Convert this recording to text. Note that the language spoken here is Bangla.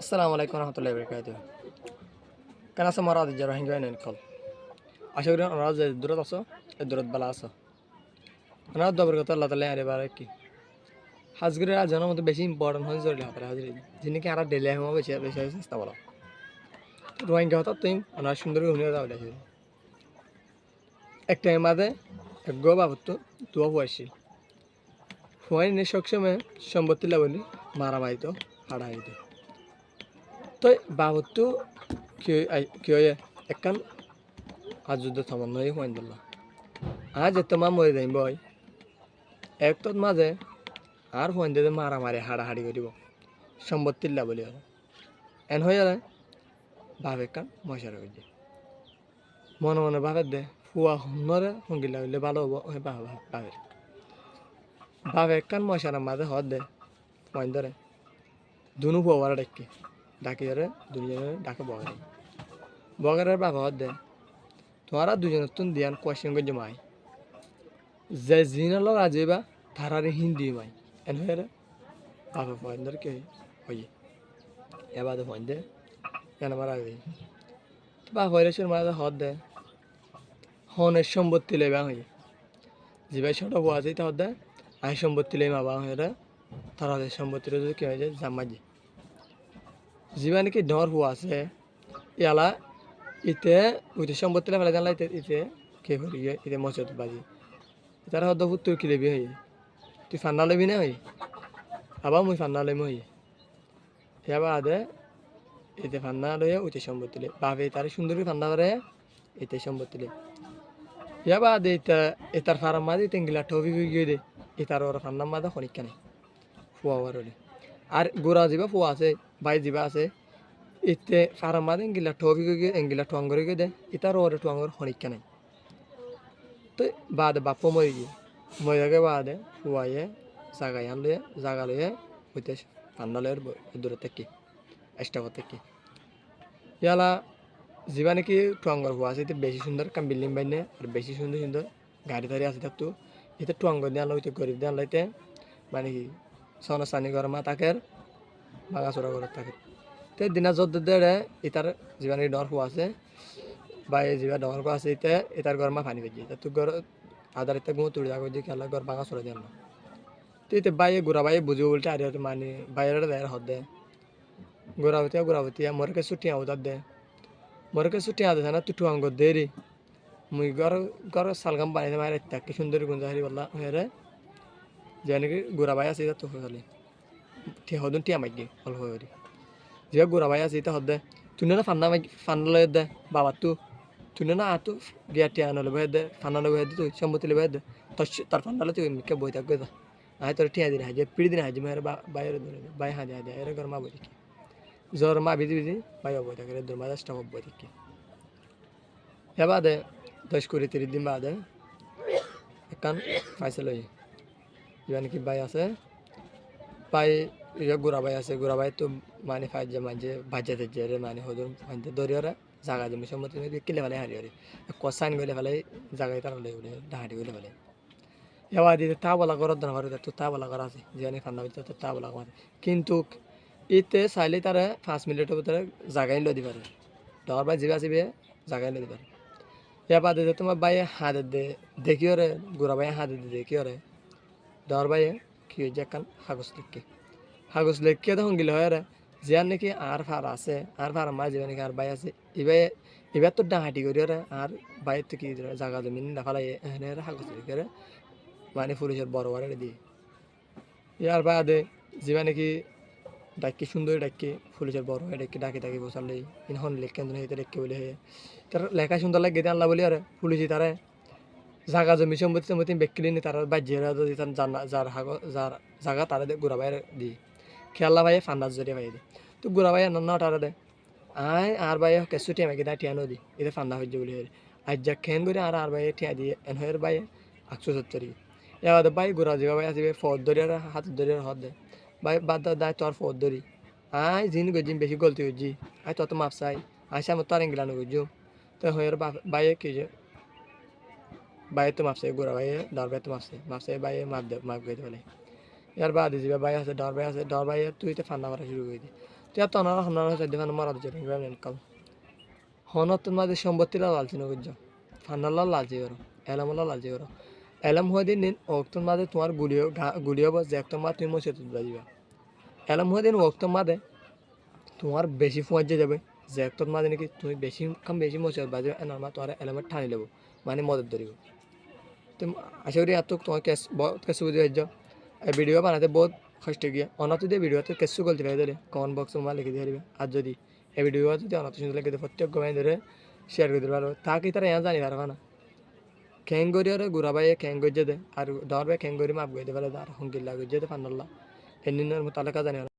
আসসালামু আলাইকুম রহমতুল্লাহি বারাকাতুহ। কেন আছো মারা দিজ রহিঙ্গা নেন কল আশা করি ওনারা যে দূরত আছো এই দূরত বালা আছো ওনারা দবর কথা আল্লাহ তাআলা আরে বারে কি হাজগিরে আজনের মধ্যে বেশি ইম্পর্টেন্ট হয় জরুরি হাতারে হাজরি যিনি কি আর ডেলি হমা বেশি বেশি চেষ্টা বলো রোহিঙ্গা হতা তুই ওনারা সুন্দর হুনে দাও দেখি একটা মাদে এক গো বাবুত দুয়া হইছিল হই নে সবসময় সম্পত্তি লাবলি মারা মাইতো হাড়া হইতো তো বাবুত কি হয় একখান আজ যুদ্ধ থামান নয় হইন দিল্লা আজ এত মা মরে যাইম বই একটর মাঝে আর হইন দিয়ে মারামারি হাড়াহাড়ি করিব সম্পত্তির বলি আর এন হয়ে যায় ভাব একখান মশার হয়ে মনে মনে ভাবে দে ফুয়া হনরে সঙ্গিলা হইলে ভালো হবো ভাবের ভাবে একখান মশার মাঝে হদ দে হইন ধরে দুনু ফুয়ার ডাকি ধরে দুজনে ডাকে বগারের বাবা হদ দে তোমারা দুজনের তুন দিয়ান কোয়েশ্চেন করে জমাই যে জিনালো রাজেবা তারারে হিন্দি মাই এন হয়ে রে বাবা ফয়েন্দর কে হই এবার ফয়েন্দে কেন মারা গই বা হইরেছের মাঝে হদ দে হনের সম্পত্তি লেবা হই যে ভাই ছোট বউ আছে তা হদ দে আই সম্পত্তি লেই মাবা হয়ে রে তারাদের সম্পত্তির যদি কি হয়ে যায় জামাজি জীবা নাকি ডর হওয়া আছে ইয়ালা ইতে ওইতে সম্পত্তি ফেলে জানলা ইতে কে হরি ইতে মসজিদ বাজি তারা হদ তুই কি লেবি হই তুই ফান্না লেবি না হই আবার মুই ফান্না লেম হই এবার আদে এতে ফান্না লয়ে ওইতে সম্পত্তি লে বাবে তার সুন্দরী ফান্না করে এতে সম্পত্তি লে এবার আদে এটার ফার্ম মাঝে তেঙ্গিলা টবি গিয়ে দে এটার ওর ফান্না মাঝে খনিকা নেই ফুয়া হলে আর গোড়া যাবা ফুয়া আছে বাই যাবা আছে এতে ফার্ম মাঝে এঙ্গিলা টবি গিয়ে এঙ্গিলা টুয়াঙ্গরে গিয়ে দে এটার ওর টুয়াঙ্গর খনিকা নেই তো বাদে বাপ মরে গিয়ে মরে গে বাদে ফুয়াইয়ে জাগায় আনলে জাগা লয়ে হইতে ফান্না লয়ের দূরে থেকে এক্সট্রা থেকে ইয়ালা যিবা নাকি টুয়াঙ্গর হওয়া আছে বেশি সুন্দর কাম বিল্ডিং বাইনে আর বেশি সুন্দর সুন্দর গাড়ি টাড়ি আছে থাকতো এতে টুয়াঙ্গর দিয়ে আনলো হইতে গরিব দিয়ে আনলাইতে মানে কি সনা সানি ঘর মা তাকের ভাঙাচোরা ঘর থাকে তে দিনা যত দেড়ে এটার যিবা নাকি ডর হওয়া আছে বা এই যিবা ডর হওয়া আছে এতে এটার ঘর মা পানি বেজি তো ঘর আদার এতে গুঁ তুড়ি আগো যে খেলা ঘর ভাঙাচোরা দিয়ে আনলো তো এতে বাইয়ে ঘোরা বাইয়ে বুঝিব উল্টে আর মানে বাইরের দেয় হদ দে গোরাবতিয়া মরকে ছুটি আউদার দে মরকে ছুটি আদে না তুই টুয়াঙ্গ দেরি মুই ঘর সালগাম বানাইতে মারে কি সুন্দর গুঞ্জা হারি বললা হেরে যে নাকি গোরা ভাই আছে তো খালি হদুন টিয়া মাইকি অল্প করি যে গোরা ভাই আছে হদ দে তুই না ফান্না লয়ে দে বাবা তুই না আতু গিয়া টিয়া নলে বহে দে ফান্না লয়ে দে তুই সম্মতি লয়ে দে তার ফান্না তুই মিকে বই থাকবে যা আয় তোর টিয়া দিন হাজে পিড়ি দিন হাজে মেয়ের বাইরে ধরে বাই হাজে হাজে এর ঘর মা বই দেখি জ্বর মা বিজি বিজি বাই বই থাকে দূর মাঝে স্টাফ বই দেখি এবারে 10-20-30 দিন বাদে একান পাইছে লই মানে কি বাই আছে পাই গোড়া বাই আছে গোড়া বাই তো মানে ফাইজে মাঝে বাজে যে মানে হদুন ফাইতে দরিয়রা জাগা জমি সম্মতি কিলে ফেলে হারি হারি কসাইন গলে ফেলে জাগায় তার হলে বলে ডাহাটি গলে ফেলে এবার দিতে তা বলা করার দরকার তো তা বলা করা আছে যে ঠান্ডা ভিতরে তো তা বলা করে কিন্তু এতে চাইলে তারা 5 মিনিটের ভিতরে জাগাই লই দিবে ডর বাই জিবা জিবে জাগাই লই দিবে এবার দিতে তোমার বাইয়ে হাতে দে দেখিও রে গোড়া বাইয়ে হাতে দে দেখিও রে ডর বাইয়ে কি হয়ে যায় কাগজ লিখকে তখন গেলে হয় রে যে নাকি আর ফার আছে আর ফার মা যাবে নাকি আর বাই আছে এবার তো ডাহাটি করি রে আর বাইর তো কি জাগা জমিন দেখালাই এনে কাগজ লিখে রে মানে পুলিশের বড় বড় দিয়ে ইয়ার বাদে যে নাকি ডাকি সুন্দর ডাকি পুলিশের বড় হয়ে ডাকি বসালে ইনহন লেখকেন হইতে লেখকে বলে হয়ে তার লেখা সুন্দর লাগে দিয়ে আনলা বলি আর পুলিশে তারা জাগা জমি সম্পত্তি বেকিলি নি তারা বাজ্যেরা যদি তার যার জাগা তারা গুড়া ভাইয়ের দি খেয়াল্লা ভাইয়ে ফান্দাজ জড়িয়ে ভাই দি তো গুড়া ভাইয়ের নন্না তারা দে আয় আর ভাইয়ে কেসু টিয়া মেগে টিয়া নদী এটা ফান্দা হয়ে বলে আজ যা খেন করে আর ভাইয়ে টিয়া দিয়ে এন হয়ের ভাইয়ে 170 এবার ভাই গুড়া যাবা ভাই আসবে ফদ ধরিয়ার হাত ধরিয়ার হাত দে ভাই বাদ দায় তোর ফদ ধরি আয় জিন গজিম বেশি গলতি হচ্ছি আয় তত মাপ চাই আইসা আমার তার ইংলানো গজু তো হয়ের ভাইয়ে কি যে বাইরে তো মাপছে গোড়া বাইরে ডর বাইরে তো মাপছে বাইরে মাপ গেতে বলে ইয়ার বাদে যাবে ভাই আছে ডর ভাই আছে ডর ভাই তুই তো ফান্না মারা শুরু করে দি তিয়া তনার হনার চাইতে ফান মারা দিচ্ছে নেন কাল হনত মাঝে সম্পত্তিলা লালচি নগর যাও ফান্নাল্লা লালচি করো এলামলা লালচি করো এলাম হয়ে দিন নিন অক্তর মাঝে তোমার গুলিও বস যে একটা মা তুমি মসে তুলতে বাজিবা এলাম হয়ে দিন অক্তর মাঝে তোমার বেশি ফুঁয়াজে যাবে যে একটার মাঝে নাকি তুমি বেশি মসে বাজবে এনার মা তোমার এলামের ঠানি নেবো মানে মদত ধরিব তো আশা করি এত তোমার কেসু বুঝে যাও এই ভিডিও বানাতে বহুত কষ্ট গিয়ে অনাথ দিয়ে ভিডিওতে কেসু গলতে পারে ধরে কমেন্ট বক্স তোমার লিখে দিয়ে দিবে আর যদি এই ভিডিও যদি অনাথ সুন্দর লিখে দিয়ে প্রত্যেক গমাই ধরে শেয়ার করে দিতে পারো তাকে তারা এয়া জানি পারবে না খেঙ্গরি আর গুড়া ভাই খেঙ্গরি দে আর ডর ভাই খেঙ্গরি মাপ গই দে পারে আর হুঙ্গিল্লা গই যেতে পান্নল্লা এমনি তাহলে কাজ জানি